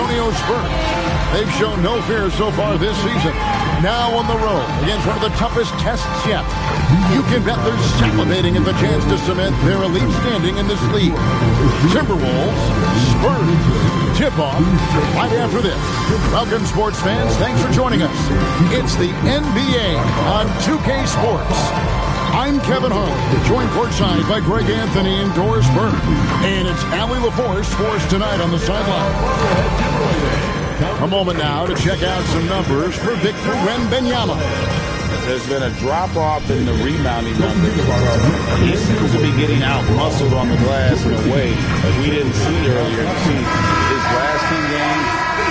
Antonio Spurs. They've shown no fear so far this season. Now on the road against one of the toughest tests yet. You can bet they're salivating at the chance to cement their elite standing in this league. Timberwolves, Spurs, tip-off right after this. Welcome, sports fans. Thanks for joining us. It's the NBA on 2K Sports. I'm Kevin Harlan, joined courtside by Greg Anthony and Doris Burke. And it's Allie LaForce for us tonight on the sideline. A moment now to check out some numbers for Victor Wembanyama. There's been a drop-off in the rebounding numbers. He seems to be getting out-muscled on the glass in a way we didn't see earlier in the season. His last 2 games,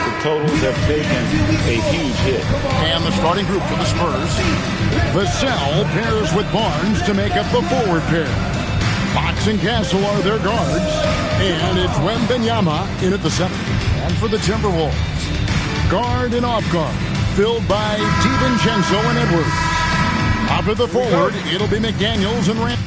the totals have taken a huge hit. And the starting group for the Spurs. Vassell pairs with Barnes to make up the forward pair. Fox and Castle are their guards. And it's Wembanyama in at the 7. And for the Timberwolves, guard and off guard, filled by DiVincenzo and Edwards. After the forward, it'll be McDaniels and Rand.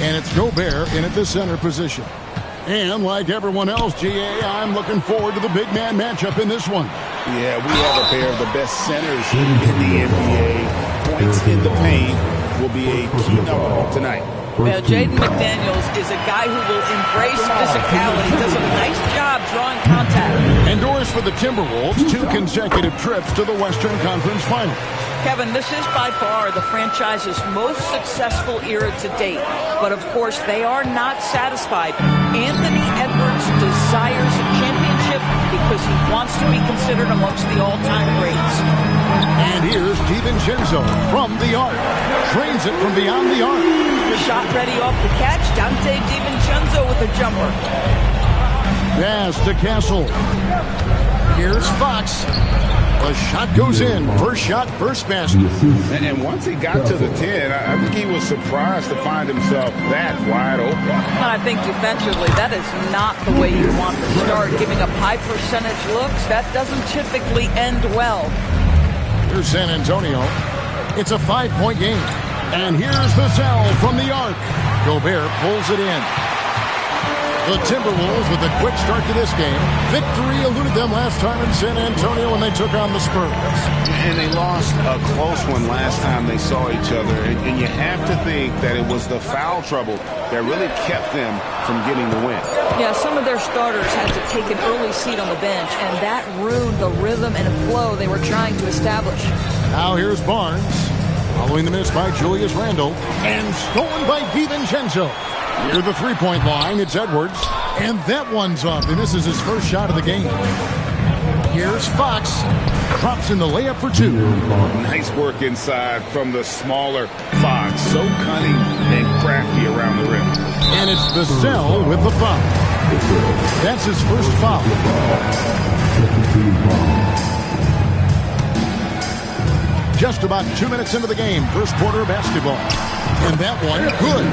And it's Gobert in at the center position. And like everyone else, GA, I'm looking forward to the big man matchup in this one. Yeah, we have a pair of the best centers in the NBA. Points in the paint will be a key number tonight. Well, Jaden McDaniels is a guy who will embrace physicality, does a nice job drawing contact. And Doris for the Timberwolves, 2 consecutive trips to the Western Conference Finals. Kevin, this is by far the franchise's most successful era to date. But, of course, they are not satisfied. Anthony Edwards desires a championship because he wants to be considered amongst the all-time greats. And here's DiVincenzo from the arc. Trains it from beyond the arc. Shot ready off the catch. Dante DiVincenzo with a jumper. Pass to Castle. Here's Fox. The shot goes in. First shot, first basket. And once he got to the 10, I think he was surprised to find himself that wide open. And I think defensively, that is not the way you want to start. Giving up high percentage looks, that doesn't typically end well. Here's San Antonio. It's a 5-point game. And here's Vassell from the arc. Gobert pulls it in. The Timberwolves with a quick start to this game. Victory eluded them last time in San Antonio when they took on the Spurs. And they lost a close one last time they saw each other. And you have to think that it was the foul trouble that really kept them from getting the win. Yeah, some of their starters had to take an early seat on the bench, and that ruined the rhythm and flow they were trying to establish. Now here's Barnes. Following the miss by Julius Randle. And stolen by DiVincenzo. Near the 3-point line, it's Edwards. And that one's off. He misses his first shot of the game. Here's Fox. Drops in the layup for 2. Nice work inside from the smaller Fox. So cunning and crafty around the rim. And it's Vassell with the foul. That's his first foul. Just about 2 minutes into the game, first quarter of basketball. And that one, good.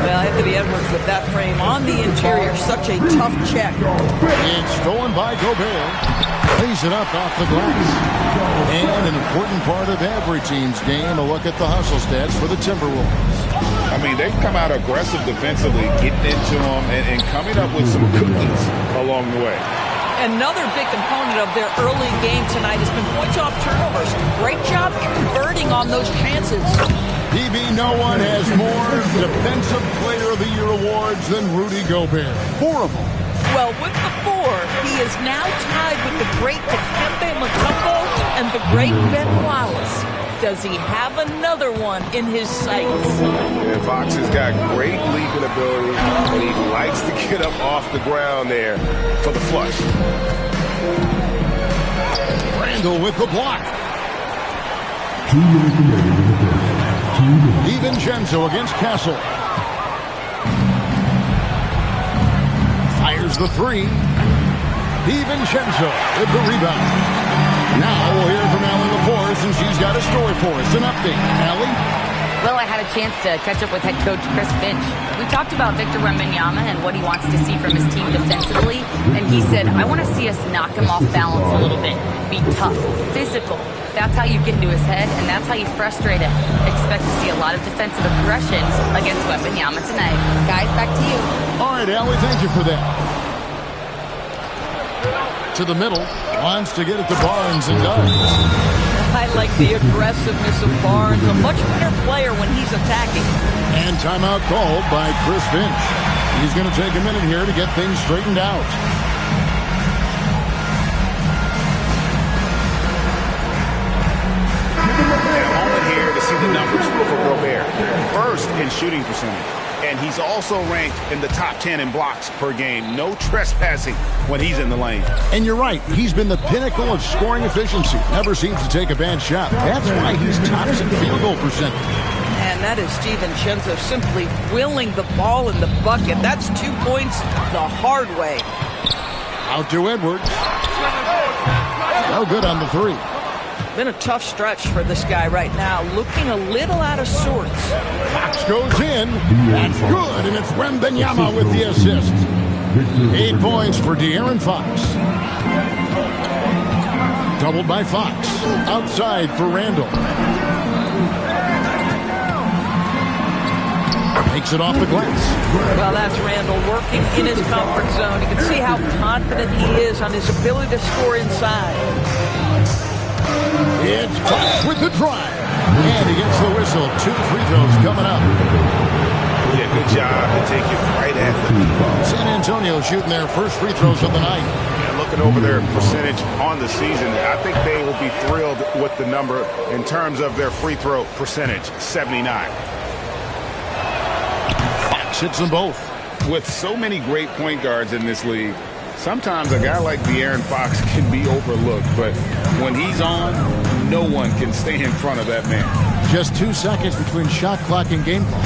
Well, Anthony Edwards with that frame on the interior, such a tough check. It's stolen by Gobert. Plays it up off the glass. And an important part of every team's game, a look at the hustle stats for the Timberwolves. I mean, they've come out aggressive defensively, getting into them and coming up with some cookies along the way. Another big component of their early game tonight has been points off turnovers. Great job converting on those chances. PB, no one has more Defensive Player of the Year awards than Rudy Gobert. 4 of them. Well, with the 4, he is now tied with the great Dikembe Mutombo and the great Ben Wallace. Does he have another one in his sights? And Fox has got great leaping ability, and he likes to get up off the ground there for the flush. Randle with the block. DiVincenzo against Castle. Fires the three. DiVincenzo with the rebound. Now we'll hear from Allie LaForce, and she's got a story for us. An update. Allie? Well, I had a chance to catch up with head coach Chris Finch. We talked about Victor Wembanyama and what he wants to see from his team defensively, and he said, I want to see us knock him off balance a little bit, be tough, physical. That's how you get into his head, and that's how you frustrate him. Expect to see a lot of defensive aggression against Wembanyama tonight. Guys, back to you. All right, Allie, thank you for that. To the middle, wants to get it to Barnes and does. I like the aggressiveness of Barnes, a much better player when he's attacking. And timeout called by Chris Finch. He's going to take a minute here to get things straightened out. A moment here to see the numbers for Gobert. First in shooting percentage. And he's also ranked in the top 10 in blocks per game. No trespassing when he's in the lane. And you're right. He's been the pinnacle of scoring efficiency. Never seems to take a bad shot. That's why he's tops in field goal percentage. And that is DiVincenzo simply willing the ball in the bucket. That's 2 points the hard way. Out to Edwards. No good on the three. Been a tough stretch for this guy right now, looking a little out of sorts. Fox goes in. That's good, and it's Wembanyama with the assist. 8 points for De'Aaron Fox. Doubled by Fox. Outside for Randall. Takes it off the glass. Well, that's Randall working in his comfort zone. You can see how confident he is on his ability to score inside. It's Fox with the drive. And he gets the whistle. 2 free throws coming up. Yeah, good job to take it right at them. San Antonio shooting their first free throws of the night. Yeah, looking over their percentage on the season, I think they will be thrilled with the number in terms of their free throw percentage, 79. Fox hits them both. With so many great point guards in this league, sometimes a guy like De'Aaron Fox can be overlooked, but when he's on, no one can stay in front of that man. Just 2 seconds between shot clock and game clock.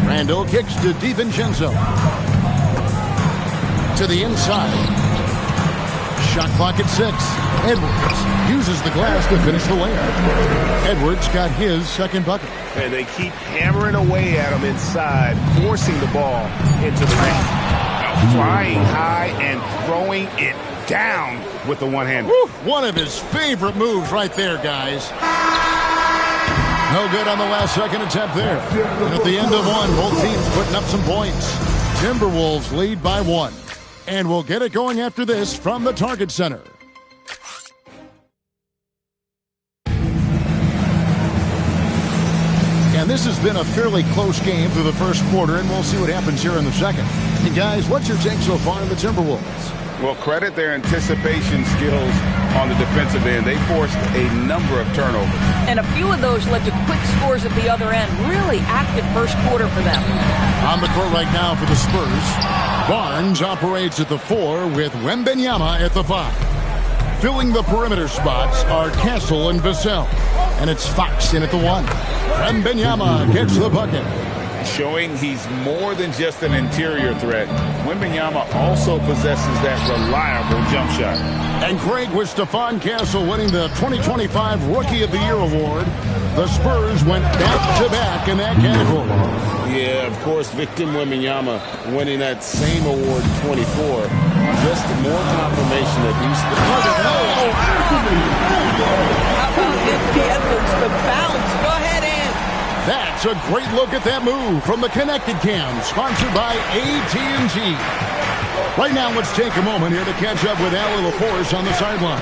Randall kicks to DiVincenzo. To the inside. Shot clock at 6. Edwards uses the glass to finish the layup. Edwards got his second bucket. And they keep hammering away at him inside, forcing the ball into the ring. Flying high and throwing it down with the one-hand. One of his favorite moves right there, guys. No good on the last second attempt there. And at the end of one, both teams putting up some points. Timberwolves lead by 1. And we'll get it going after this from the Target Center. And this has been a fairly close game through the first quarter, and we'll see what happens here in the second. And guys, what's your take so far on the Timberwolves? Well, credit their anticipation skills on the defensive end. They forced a number of turnovers. And a few of those led to quick scores at the other end. Really active first quarter for them. On the court right now for the Spurs, Barnes operates at the 4 with Wembanyama at the 5. Filling the perimeter spots are Castle and Vassell. And it's Fox in at the 1. Wembanyama gets the bucket. Showing he's more than just an interior threat. Wembanyama also possesses that reliable jump shot. And Craig, with Stephon Castle winning the 2025 Rookie of the Year award, the Spurs went back-to-back in that category. Yeah, of course, Victor Wembanyama winning that same award in 24. Just more confirmation that he's the... How about the Edwards, the bounce? Go ahead, Ann. That's a great look at that move from the Connected Cam, sponsored by AT&T. Right now, let's take a moment here to catch up with Allie LaForce on the sideline.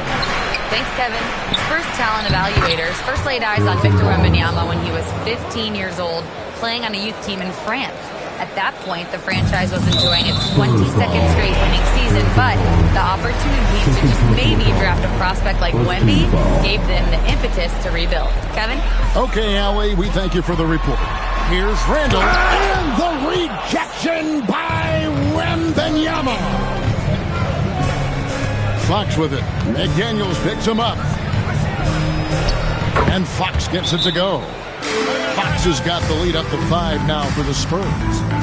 Thanks, Kevin. Spurs talent evaluators first laid eyes on Victor Wembanyama when he was 15 years old, playing on a youth team in France. At that point, the franchise was enjoying its 22nd straight winning season, but the opportunity to just maybe draft a prospect like Wemby gave them the impetus to rebuild. Kevin? Okay, Allie, we thank you for the report. Here's Randall, and the rejection by Wembanyama. Fox with it. McDaniels picks him up. And Fox gets it to go. Fox has got the lead up to 5 now for the Spurs.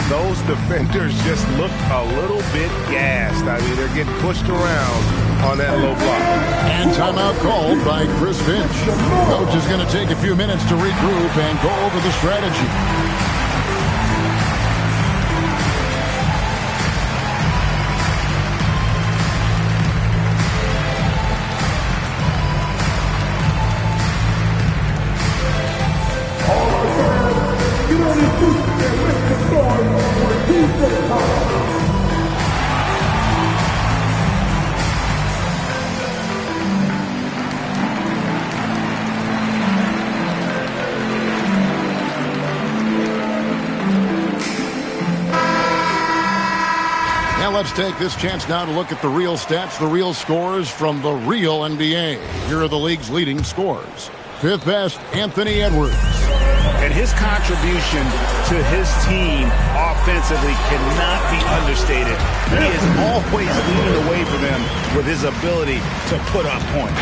Those defenders just looked a little bit gassed. I mean, they're getting pushed around on that low block. And timeout called by Chris Finch. Coach is going to take a few minutes to regroup and go over the strategy. Now let's take this chance now to look at the real stats, the real scores from the real NBA. Here are the league's leading scores. Fifth best, Anthony Edwards. And his contribution to his team offensively cannot be understated. He is always leading the way for them with his ability to put up points.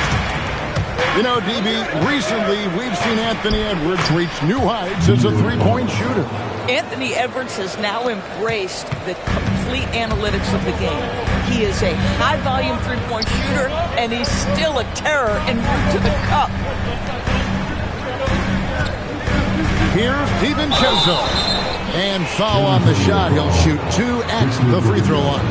You know, DB, recently we've seen Anthony Edwards reach new heights as a three-point shooter. Anthony Edwards has now embraced the complete analytics of the game. He is a high-volume three-point shooter, and he's still a terror en route to the cup. Here's DiVincenzo. And foul on the shot. He'll shoot 2 at the free throw line.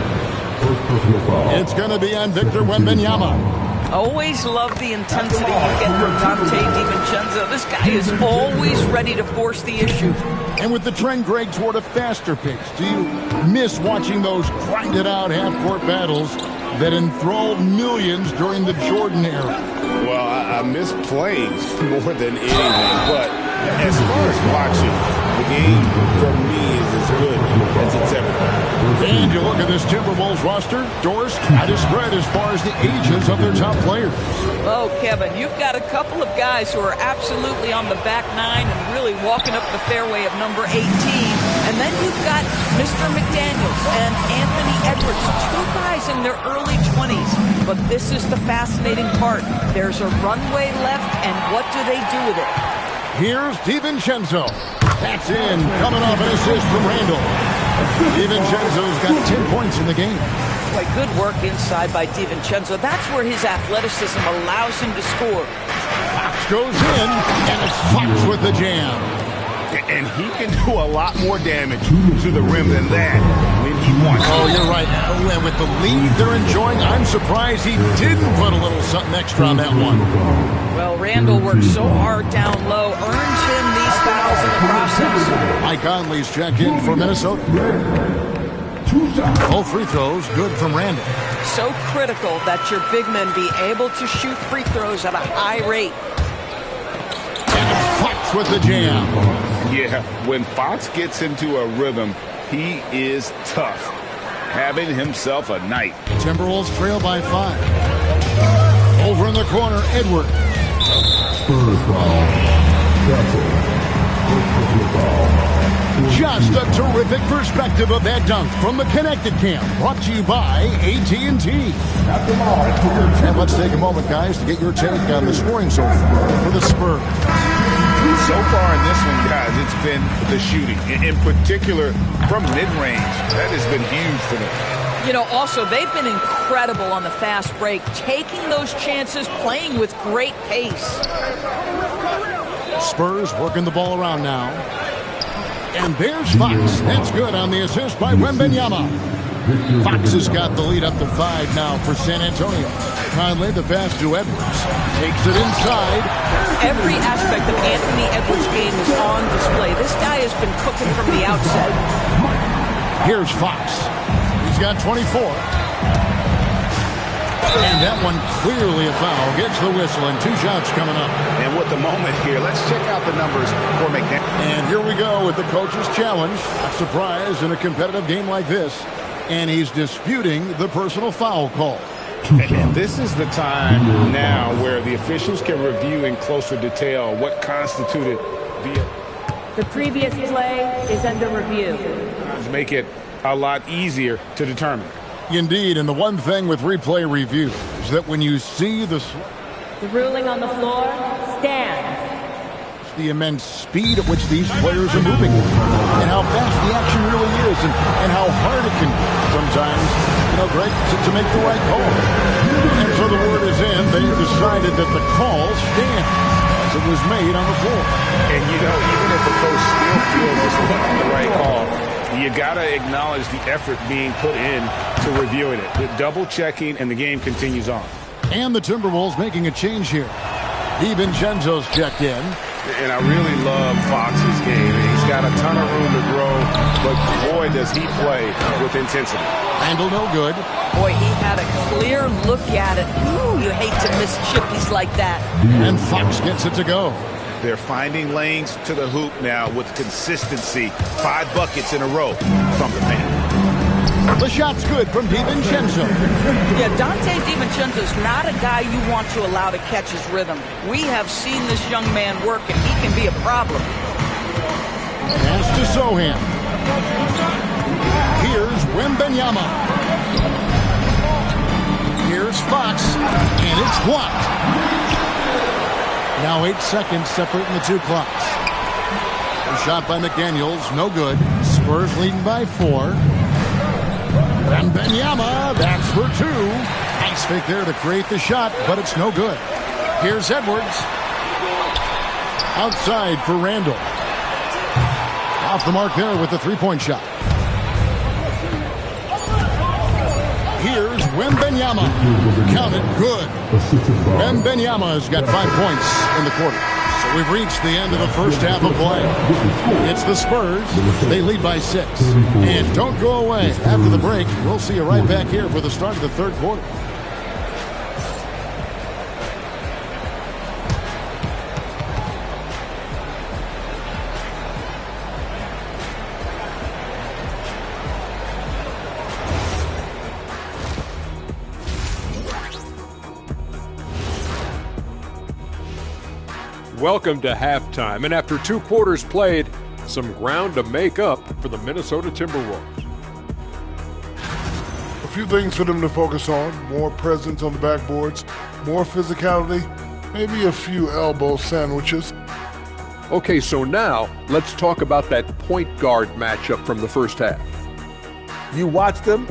It's going to be on Victor Wembanyama. Always love the intensity you get from Dante DiVincenzo. This guy is always ready to force the issue. And with the trend, Greg, toward a faster pace, do you miss watching those grinded-out half-court battles that enthralled millions during the Jordan era? Well, I miss playing more than anything, but as far as watching, the game for me is as good as it's ever been. And you look at this Timberwolves roster, Doris, quite a spread as far as the ages of their top players. Oh, Kevin, you've got a couple of guys who are absolutely on the back nine and really walking up the fairway of number 18. And then you've got Mr. McDaniels and Anthony Edwards, 2 guys in their early 20s. But this is the fascinating part. There's a runway left, and what do they do with it? Here's DiVincenzo. That's in, coming off an assist from Randall. DiVincenzo's got 10 points in the game. Boy, good work inside by DiVincenzo. That's where his athleticism allows him to score. Fox goes in, and it's Fox with the jam. And he can do a lot more damage to the rim than that when he wants to. Oh, you're right. And with the lead they're enjoying, I'm surprised he didn't put a little something extra on that one. Well, Randall worked so hard down low, earns him these fouls in the process. Mike Conley's check in for Minnesota. Both free throws good from Randall. So critical that your big men be able to shoot free throws at a high rate. And Fox with the jam. Yeah, when Fox gets into a rhythm, he is tough, having himself a night. Timberwolves trail by 5. Over in the corner, Edward. Spurs foul. Just a terrific perspective of that dunk from the Connected Cam, brought to you by AT&T. And let's take a moment, guys, to get your take on the scoring so far for the Spurs. So far in this one, guys, it's been the shooting, in particular from mid-range. That has been huge for them. You know, also, they've been incredible on the fast break, taking those chances, playing with great pace. Spurs working the ball around now. And there's Fox. That's good on the assist by Wembanyama. Fox has got the lead up to 5 now for San Antonio. Conley, the pass to Edwards. Takes it inside. Every aspect of Anthony Edwards' game is on display. This guy has been cooking from the outset. Here's Fox. He's got 24. And that one clearly a foul. Gets the whistle, and 2 shots coming up. And with the moment here, let's check out the numbers for McDaniels. And here we go with the coach's challenge. A surprise in a competitive game like this. And he's disputing the personal foul call. And this is the time now where the officials can review in closer detail what constituted the previous play is under review. Make it a lot easier to determine. Indeed, and the one thing with replay review is that when you see the ruling on the floor stand. The immense speed at which these players are moving and how fast the action really is and how hard it can be sometimes, Greg, to make the right call. And so the word is in. They've decided that the call stands as it was made on the floor. And, even if a coach still feels it's not the right call, you got to acknowledge the effort being put in to reviewing it. With double-checking, and the game continues on. And the Timberwolves making a change here. DiVincenzo's checked in. And I really love Fox's game. He's got a ton of room to grow, but boy, does he play with intensity. Handle no good. Boy, he had a clear look at it. Ooh, you hate to miss chippies like that. And Fox gets it to go. They're finding lanes to the hoop now with consistency. 5 buckets in a row from the paint. The shot's good from DiVincenzo. Yeah, Dante DiVincenzo's not a guy you want to allow to catch his rhythm. We have seen this young man work, and he can be a problem. Pass to Sohan. Here's Wembanyama. Here's Fox, and it's blocked. Now 8 seconds separating the two clocks. The shot by McDaniels, no good. Spurs leading by 4. Wembanyama, that's for 2. Nice fake there to create the shot, but it's no good. Here's Edwards. Outside for Randall. Off the mark there with the three-point shot. Here's Wembanyama. Count it, good. Wembanyama's got 5 points in the quarter. So we've reached the end of the first half of play. It's the Spurs. They lead by 6. And don't go away. After the break, we'll see you right back here for the start of the third quarter. Welcome to halftime, and after 2 quarters played, some ground to make up for the Minnesota Timberwolves. A few things for them to focus on: more presence on the backboards, more physicality, maybe a few elbow sandwiches. Okay, so now let's talk about that point guard matchup from the first half. You watched them?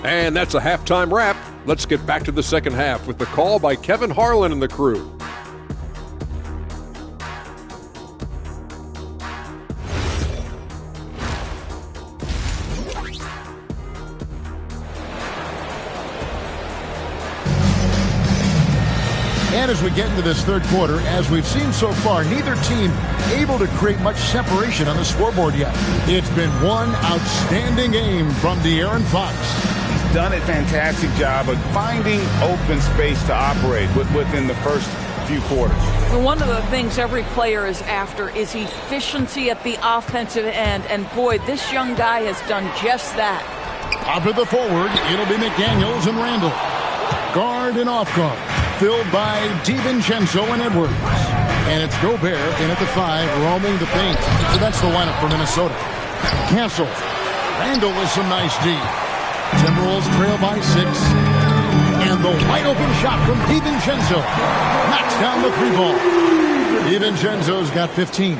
And that's a halftime wrap. Let's get back to the second half with the call by Kevin Harlan and the crew. And as we get into this third quarter, as we've seen so far, neither team able to create much separation on the scoreboard yet. It's been one outstanding game from De'Aaron Fox. He's done a fantastic job of finding open space to operate within the first few quarters. Well, one of the things every player is after is efficiency at the offensive end. And boy, this young guy has done just that. Top of the forward, it'll be McDaniels and Randall. Guard and off guard. Filled by DiVincenzo and Edwards. And it's Gobert in at the 5, roaming the paint. So that's the lineup for Minnesota. Castle. Randall with some nice D. Timberwolves trail by 6. And the wide open shot from DiVincenzo. Knocks down the 3-ball. DiVincenzo's got 15.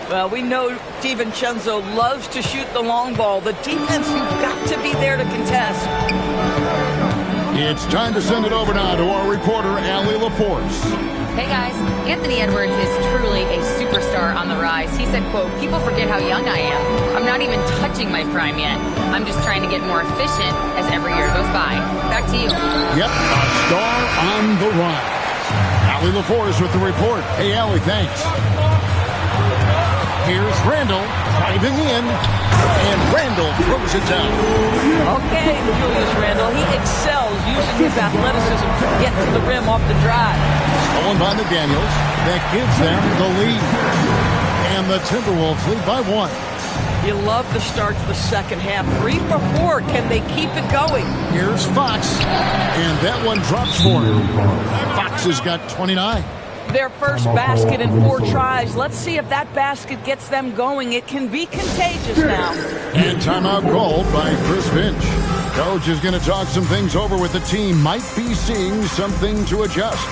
Well, we know DiVincenzo loves to shoot the long ball. The defense, you've got to be there to contest. It's time to send it over now to our reporter, Allie LaForce. Hey guys, Anthony Edwards is truly a superstar on the rise. He said, quote, "People forget how young I am. I'm not even touching my prime yet. I'm just trying to get more efficient as every year goes by." Back to you. Yep, a star on the rise. Allie LaForce with the report. Hey, Allie, thanks. Here's Randall driving in, and Randall throws it down. Okay, Julius Randall, he excels using his athleticism to get to the rim off the drive. Stolen by McDaniels. That gives them the lead. And the Timberwolves lead by 1. You love the start to the second half. 3 for 4. Can they keep it going? Here's Fox, and that one drops for him. Fox has got 29. Their first basket in 4 tries. Let's see if that basket gets them going. It can be contagious now. And timeout called by Chris Finch. Coach is going to talk some things over with the team. Might be seeing something to adjust.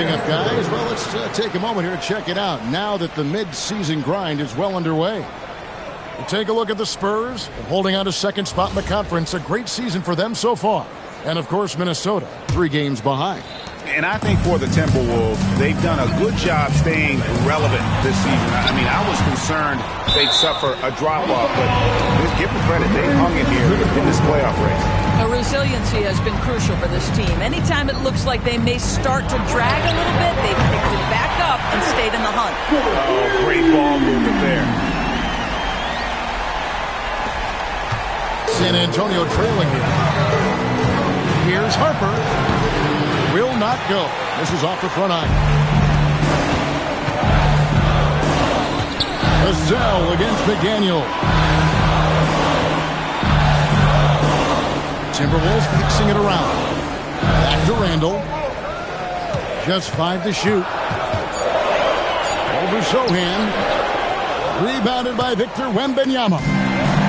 shaping up, guys? Well, let's take a moment here to check it out now that the mid-season grind is well underway. We'll take a look at the Spurs, holding on to second spot in the conference. A great season for them so far. And, of course, Minnesota, 3 games behind. And I think for the Timberwolves, they've done a good job staying relevant this season. I mean, I was concerned they'd suffer a drop-off, but give them credit. They hung in here in this playoff race. The resiliency has been crucial for this team. Anytime it looks like they may start to drag a little bit, they've picked it back up and stayed in the hunt. Oh, great ball movement there. San Antonio trailing here. Here's Harper. Will not go. This is off the front iron. Vassell against McDaniel. Timberwolves fixing it around. Back to Randall. Just 5 to shoot. Over Sohan. Rebounded by Victor Wembanyama.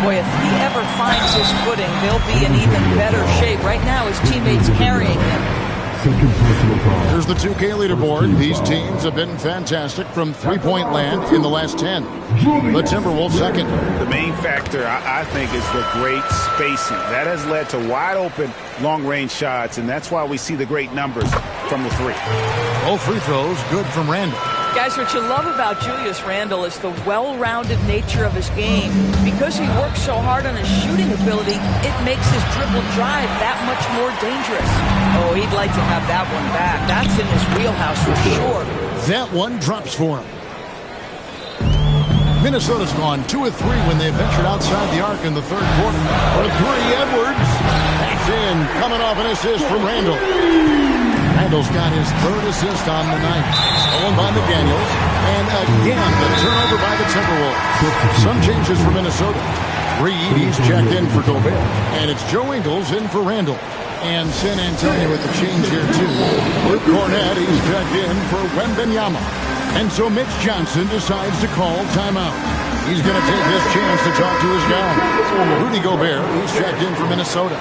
Boy, if he ever finds his footing, they'll be in even better shape. Right now, his teammates carrying him. Here's the 2K leaderboard. These teams have been fantastic from three-point land in the last 10. The Timberwolves second. The main factor, I think, is the great spacing. That has led to wide-open, long-range shots, and that's why we see the great numbers from the 3. Both free throws good from Randall. Guys, what you love about Julius Randle is the well-rounded nature of his game. Because he works so hard on his shooting ability, it makes his dribble drive that much more dangerous. Oh, he'd like to have that one back. That's in his wheelhouse for sure. That one drops for him. Minnesota's gone 2 of 3 when they ventured outside the arc in the third quarter. For 3, Edwards. That's in. Coming off an assist from Randall. Randall's got his 3rd assist on the night. Stolen by McDaniels. And again, the turnover by the Timberwolves. Some changes for Minnesota. Reed, he's checked in for Gobert. And it's Joe Ingles in for Randall. And San Antonio with the change here, too. Luke Cornett, he's checked in for Wembanyama. And so Mitch Johnson decides to call timeout. He's going to take his chance to talk to his guy. Rudy Gobert, he's checked in for Minnesota.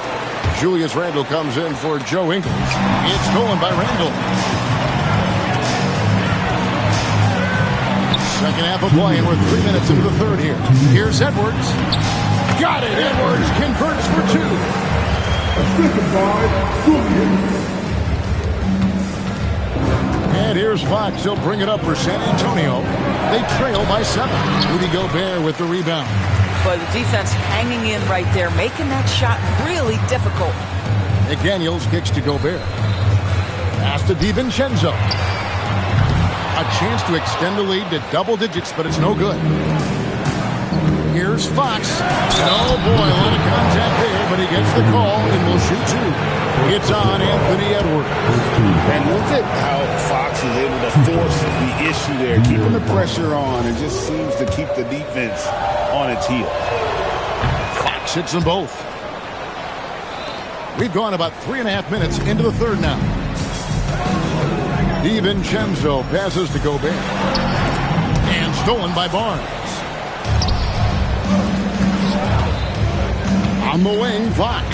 Julius Randle comes in for Joe Ingles. It's stolen by Randle. Second half of play, and we're 3 minutes into the third here. Here's Edwards. Got it. Edwards converts for 2. And here's Fox. He'll bring it up for San Antonio. They trail by 7. Rudy Gobert with the rebound. But the defense hanging in right there, making that shot really difficult. McDaniels kicks to Gobert. Pass to DiVincenzo. A chance to extend the lead to double digits, but it's no good. Here's Fox. Oh, boy, a lot of contact there, but he gets the call and will shoot 2. It's on Anthony Edwards. And look at how Fox is able to force the issue there, keeping the pressure on, and just seems to keep the defense on its heel. Fox hits them both. We've gone about 3.5 minutes into the third now. DiVincenzo passes to Gobert. And stolen by Barnes. On the wing, Fox.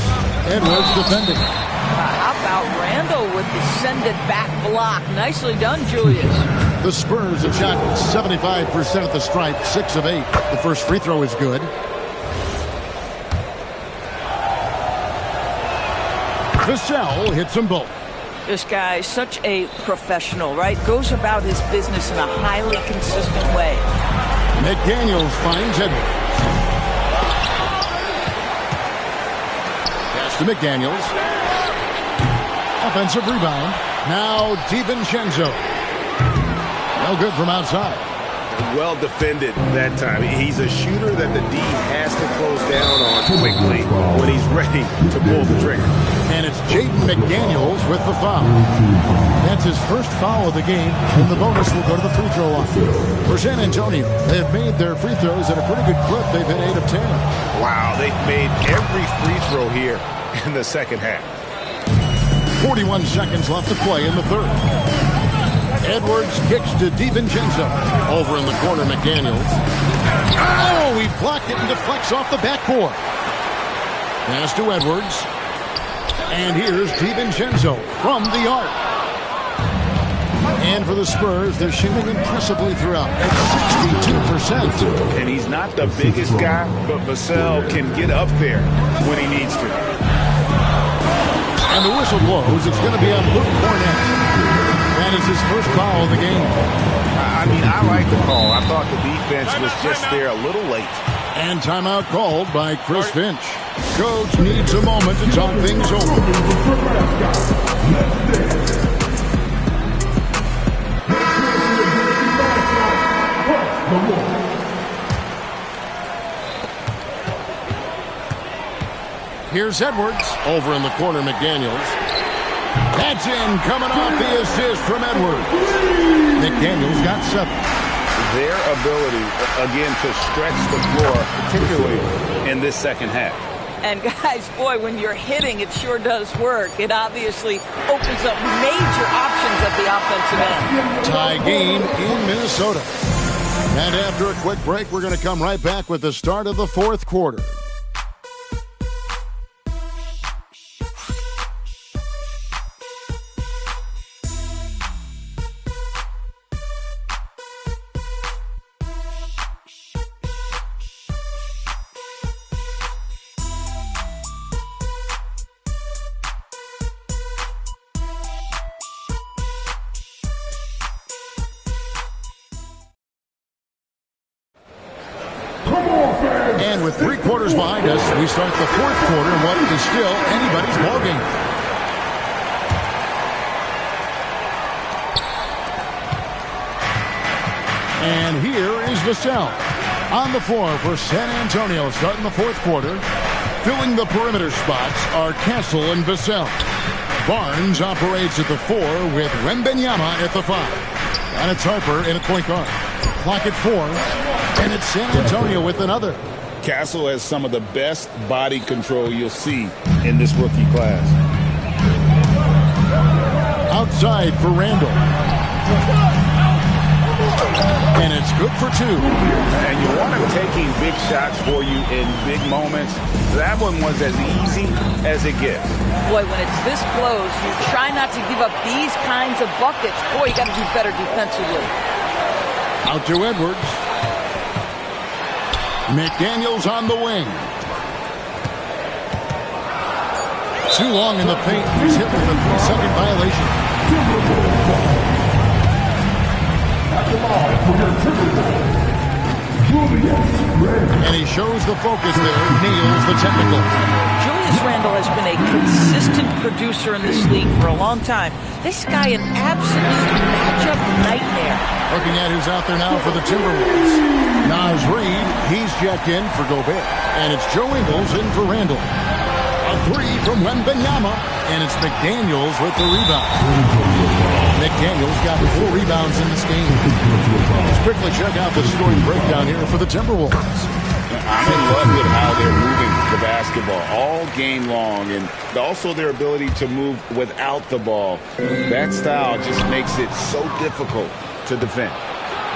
Edwards defending. How about Randall with the send-it-back block? Nicely done, Julius. The Spurs have shot 75% at the stripe, 6 of 8. The first free throw is good. Vassell hits them both. This guy is such a professional, right? Goes about his business in a highly consistent way. McDaniels finds Edwards. Pass to McDaniels. Offensive rebound. Now DiVincenzo. No good from outside. Well defended that time. He's a shooter that the D has to close down on quickly when he's ready to pull the trigger. And it's Jaden McDaniels with the foul. That's his first foul of the game, and the bonus will go to the free throw line. For San Antonio, they have made their free throws at a pretty good clip. They've hit 8 of 10. Wow, they've made every free throw here in the second half. 41 seconds left to play in the third. Edwards kicks to DiVincenzo. Over in the corner, McDaniels. Oh, he blocked it and deflects off the backboard. Pass to Edwards. And here's DiVincenzo from the arc. And for the Spurs, they're shooting impressively throughout at 62%. And he's not the biggest guy, but Vassell can get up there when he needs to. And the whistle blows. It's going to be on Luke Cornett. That is his first foul of the game. I mean, I like the call. I thought the defense was just there a little late. And timeout called by Chris Finch. Coach needs a moment to talk things over. Here's Edwards. Over in the corner, McDaniels. That's in, coming off the assist from Edwards. McDaniels got 7. Their ability, again, to stretch the floor, particularly in this second half. And guys, boy, when you're hitting, it sure does work. It obviously opens up major options at the offensive end. Tie game in Minnesota. And after a quick break, we're going to come right back with the start of the fourth quarter. And with 3 quarters behind us, we start the fourth quarter in what is still anybody's ballgame. And here is Vassell on the floor for San Antonio, starting the fourth quarter. Filling the perimeter spots are Castle and Vassell. Barnes operates at the 4 with Wembanyama at the 5. And it's Harper in a point guard. Clock at 4. And it's San Antonio with another. Castle has some of the best body control you'll see in this rookie class. Outside for Randall. And it's good for 2. And you want him taking big shots for you in big moments. That one was as easy as it gets. Boy, when it's this close, you try not to give up these kinds of buckets. Boy, you got to do better defensively. Out to Edwards. McDaniels on the wing. Too long in the paint. He's hit with a 3-second violation. And he shows the focus there. Nails the technical. Julius Randle has been a consistent producer in this league for a long time. This guy an absolute matchup nightmare. Looking at who's out there now for the Timberwolves. Naz Reid, he's checked in for Gobert. And it's Joe Ingles in for Randall. A 3 from Wembanyama. And it's McDaniels with the rebound. McDaniels got 4 rebounds in this game. Let's quickly check out the scoring breakdown here for the Timberwolves. I'm in love with how they're moving the basketball all game long, and also their ability to move without the ball. That style just makes it so difficult to defend.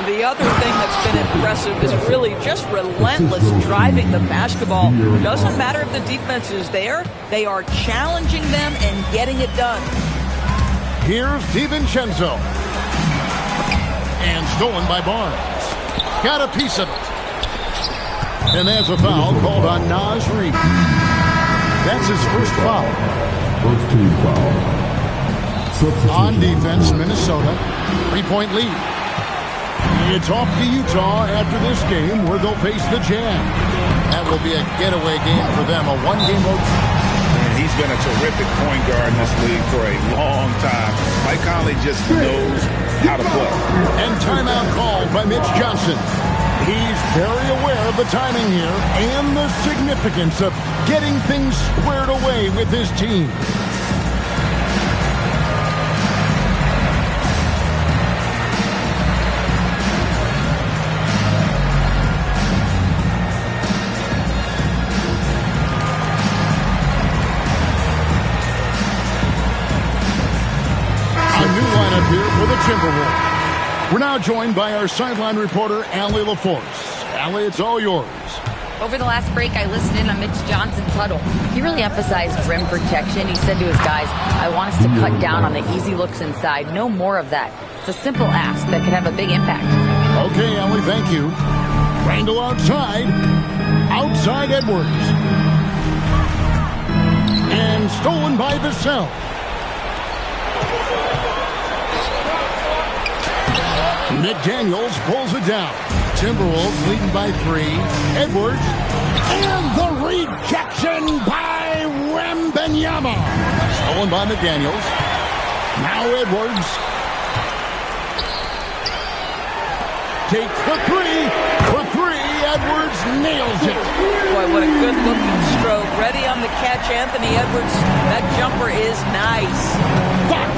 The other thing that's been impressive is really just relentless driving the basketball. Doesn't matter if the defense is there. They are challenging them and getting it done. Here's DiVincenzo. And stolen by Barnes. Got a piece of it. And there's a foul called on Naz Reid. That's his first foul. First team foul. On defense, Minnesota. 3-point lead. It's off to Utah after this game where they'll face the Jazz. That will be a getaway game for them, a 1-game road trip. And he's been a terrific point guard in this league for a long time. Mike Conley just knows how to play. And timeout called by Mitch Johnson. He's very aware of the timing here and the significance of getting things squared away with his team. A new lineup here for the Timberwolves. We're now joined by our sideline reporter, Allie LaForce. Allie, it's all yours. Over the last break, I listened in on Mitch Johnson's huddle. He really emphasized rim protection. He said to his guys, I want us to cut down on the easy looks inside. No more of that. It's a simple ask that could have a big impact. Okay, Ellie, thank you. Randall outside. Outside Edwards. And stolen by Vassell. McDaniels pulls it down. Timberwolves leading by 3. Edwards. And the rejection by Wembanyama. Stolen by McDaniels. Now Edwards. Takes the 3. For 3. Edwards nails it. Boy, what a good-looking stroke. Ready on the catch, Anthony Edwards. That jumper is nice. Fox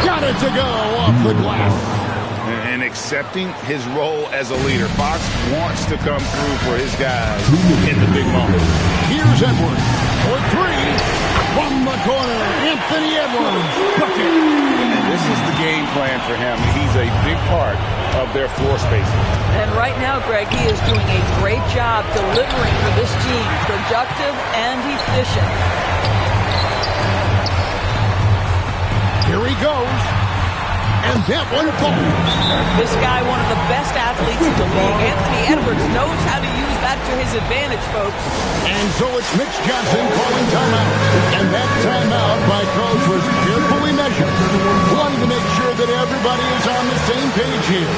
got it to go off the glass. And accepting his role as a leader. Fox wants to come through for his guys in the big moments. Here's Edwards for 3. From the corner, Anthony Edwards. Bucket. And this is the game plan for him. He's a big part of their floor spacing. And right now, Greg, he is doing a great job delivering for this team. Productive and efficient. Here he goes. And that one falls. This guy, one of the best athletes in the league. Anthony Edwards knows how to use that to his advantage, folks. And so it's Mitch Johnson calling timeout. And that timeout by Coach was carefully measured, wanting to make sure that everybody is on the same page here.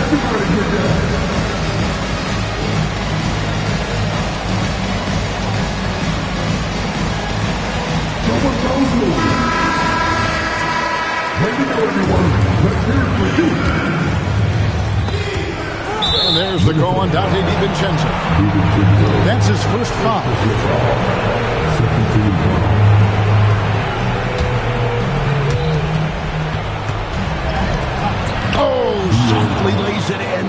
Everybody get down. And there's the call on Dante DiVincenzo. That's his first foul. Oh, softly lays it in.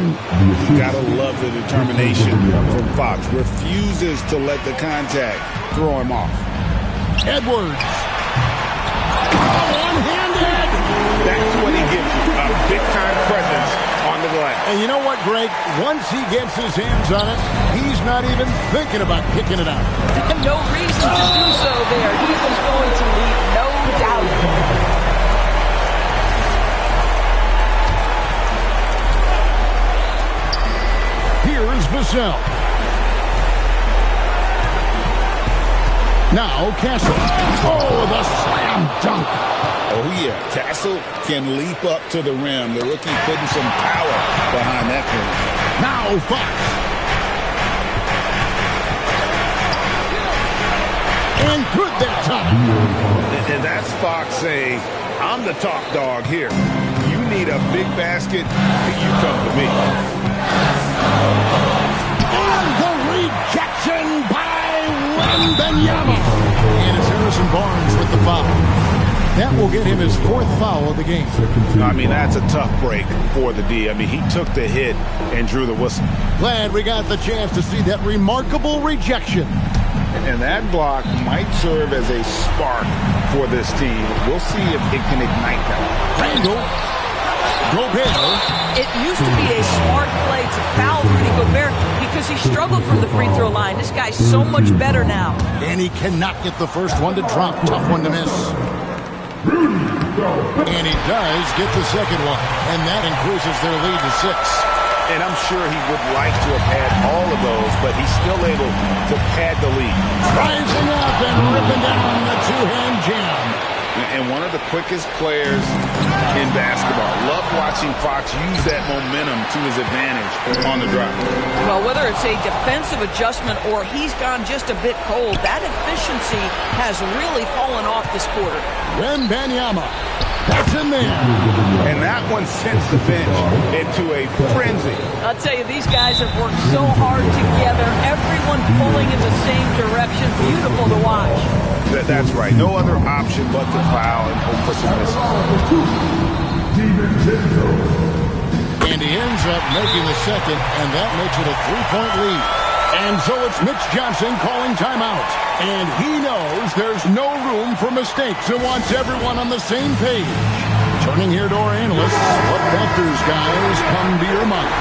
Gotta love the determination from Fox. Refuses to let the contact throw him off. Edwards. One-handed. That's what he gives you, a big-time presence on the glass. And you know what, Greg? Once he gets his hands on it, he's not even thinking about kicking it out. No reason to do so there. He was going to lead, no doubt. Here's Vassell. Now Castle. Oh, the slam dunk. Oh, yeah. Castle can leap up to the rim. The rookie putting some power behind that finish. Now Fox. And good that time. And that's Fox saying, I'm the top dog here. You need a big basket, you come to me. And the rejection by Wembanyama. And it's Harrison Barnes with the foul. That will get him his 4th foul of the game. I mean, that's a tough break for the D. I mean, he took the hit and drew the whistle. Glad we got the chance to see that remarkable rejection. And that block might serve as a spark for this team. We'll see if it can ignite them. Randall. Gobert. It used to be a smart play to foul Rudy Gobert because he struggled from the free throw line. This guy's so much better now. And he cannot get the first one to drop. Tough one to miss. And he does get the second one. And that increases their lead to 6. And I'm sure he would like to have had all of those, but he's still able to pad the lead. Rising up and ripping down the two-hand jam. And one of the quickest players in basketball. Love watching Fox use that momentum to his advantage on the drive. Well, whether it's a defensive adjustment or he's gone just a bit cold, that efficiency has really fallen off this quarter. Wembanyama. That's in there. And that one sends the bench into a frenzy. I'll tell you, these guys have worked so hard together. Everyone pulling in the same direction. Beautiful to watch. That's right. No other option but to foul and hope for some misses. And he ends up making the second, and that makes it a 3-point lead. And so it's Mitch Johnson calling timeout. And he knows there's no room for mistakes and wants everyone on the same page. Turning here to our analysts, what factors, guys, come to your mind?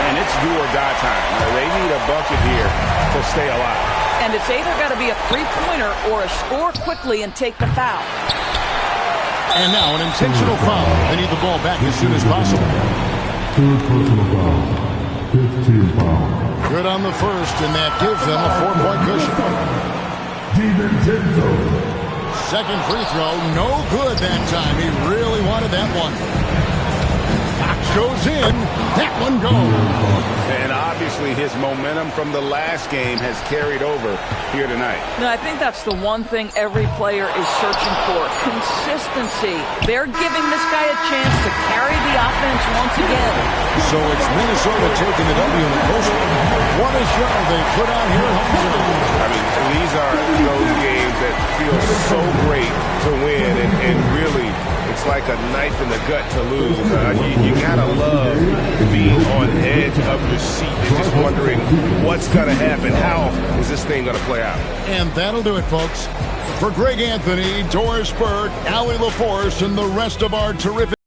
And it's do or die time. They need a bucket here to stay alive. And it's either got to be a three-pointer or a score quickly and take the foul. And now an intentional foul. They need the ball back as soon as possible. Third personal foul. 15 foul. Good on the first, and that gives them a 4-point cushion. DiVincenzo. Second free throw, no good that time. He really wanted that one. Fox goes in. That one goes. And obviously his momentum from the last game has carried over here tonight. No, I think that's the one thing every player is searching for. Consistency. They're giving this guy a chance to carry the offense once again. So it's Minnesota taking the W in the coast. What a show they put on here at home tonight. I mean, these are those games that feel so great to win, and really, it's like a knife in the gut to lose. You gotta love being on edge of your seat and just wondering what's gonna happen. How is this thing gonna play out? And that'll do it, folks. For Greg Anthony, Doris Burke, Allie LaForce, and the rest of our terrific